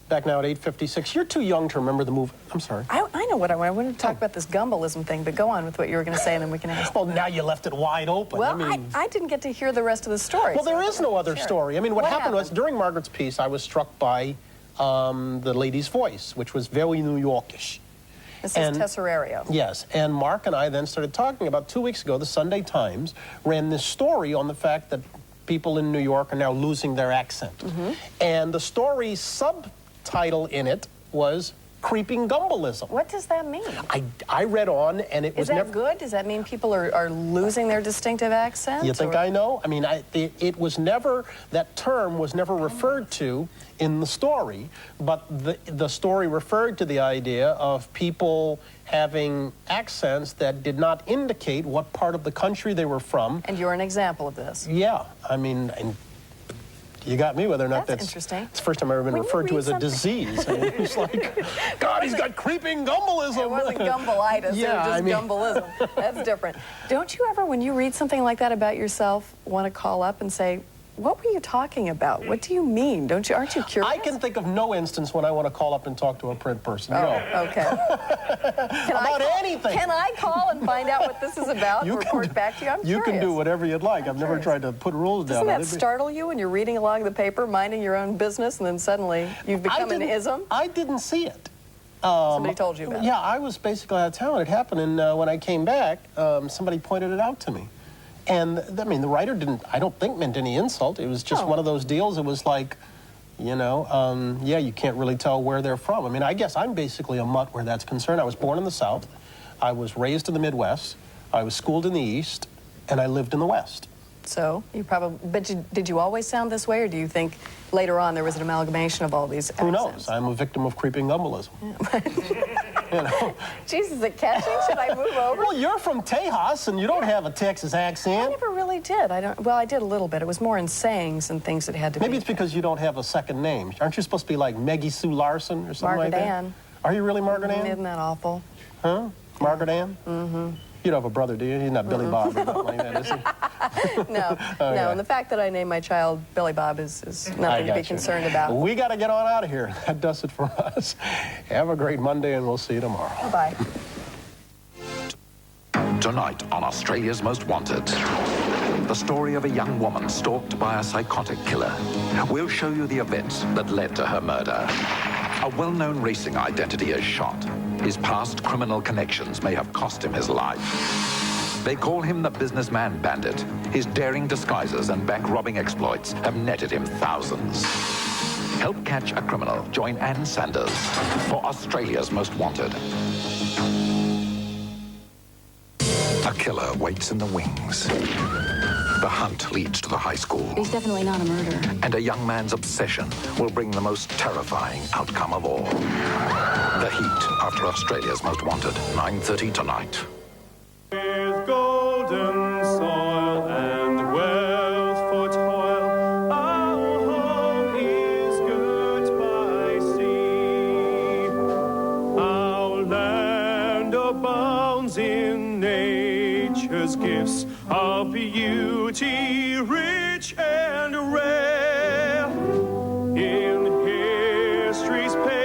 Back now at 8:56. You're too young to remember the movie. I'm sorry. I know what I wanted to talk about, this gumballism thing, but go on with what you were going to say, and then we can ask. Well, now you left it wide open. Well, I mean, I didn't get to hear the rest of the story. well, there is no other story. I mean, what happened was, during Margaret's piece, I was struck by the lady's voice, which was very New Yorkish. This is Tesserario. Yes, and Mark and I then started talking. About 2 weeks ago, the Sunday Times ran this story on the fact that people in New York are now losing their accent. And the story's subtitle in it was Creeping Gumbalism. What does that mean? I read on, and it was never... Is that good? Does that mean people are losing their distinctive accent? You think I know? I mean, it was never, that term was never referred to in the story, but the story referred to the idea of people having accents that did not indicate what part of the country they were from. And you're an example of this. Yeah, I mean, and you got me whether or not that's interesting. It's the first time I've ever been referred to as a disease. I mean, it's like, God, he's got creeping gumbalism. It wasn't gumbalitis, yeah, it was just gumbalism. That's different. Don't you ever, when you read something like that about yourself, want to call up and say, what were you talking about? What do you mean? Aren't you curious? I can think of no instance when I want to call up and talk to a print person. Oh, no. Okay. About anything. Can I call and find out what this is about and report back to you? I'm curious. You can do whatever you'd like. I've never tried to put rules down. Doesn't that startle you when you're reading along the paper, minding your own business, and then suddenly you've become an ism? I didn't see it. Somebody told you about it? Yeah, I was basically out of town. It happened, and when I came back, somebody pointed it out to me. And, I mean, the writer I don't think, meant any insult. It was just one of those deals. It was like, you know, yeah, you can't really tell where they're from. I mean, I guess I'm basically a mutt where that's concerned. I was born in the South. I was raised in the Midwest. I was schooled in the East. And I lived in the West. So, you probably, but did you always sound this way, or do you think later on there was an amalgamation of all these accents? Who knows? I'm a victim of creeping gumbalism. You know. Jesus, is it catching? Should I move over? Well, you're from Tejas, and you don't have a Texas accent. I never really did. Well, I did a little bit. It was more in sayings and things that had to be. Maybe it's because you don't have a second name. Aren't you supposed to be like Maggie Sue Larson or something like that? Margaret Ann. Are you really Margaret Ann? Isn't that awful? Huh? Margaret Ann? Mm-hmm. You don't have a brother, do you? He's not Billy Bob or nothing like that, is he? No, no, and the fact that I named my child Billy Bob is nothing to be concerned about. We got to get on out of here. That does it for us. Have a great Monday, and we'll see you tomorrow. Bye-bye. Tonight on Australia's Most Wanted, the story of a young woman stalked by a psychotic killer. We'll show you the events that led to her murder. A well-known racing identity is shot. His past criminal connections may have cost him his life. They call him the businessman bandit. His daring disguises and bank-robbing exploits have netted him thousands. Help catch a criminal. Join Ann Sanders for Australia's Most Wanted. A killer waits in the wings. The hunt leads to the high school. He's definitely not a murderer. And a young man's obsession will bring the most terrifying outcome of all. The Heat, after Australia's Most Wanted, 9:30 tonight. With golden soil and wealth for toil, our home is good by sea. Our land abounds in nature's gifts of beauty, rich and rare. In history's page,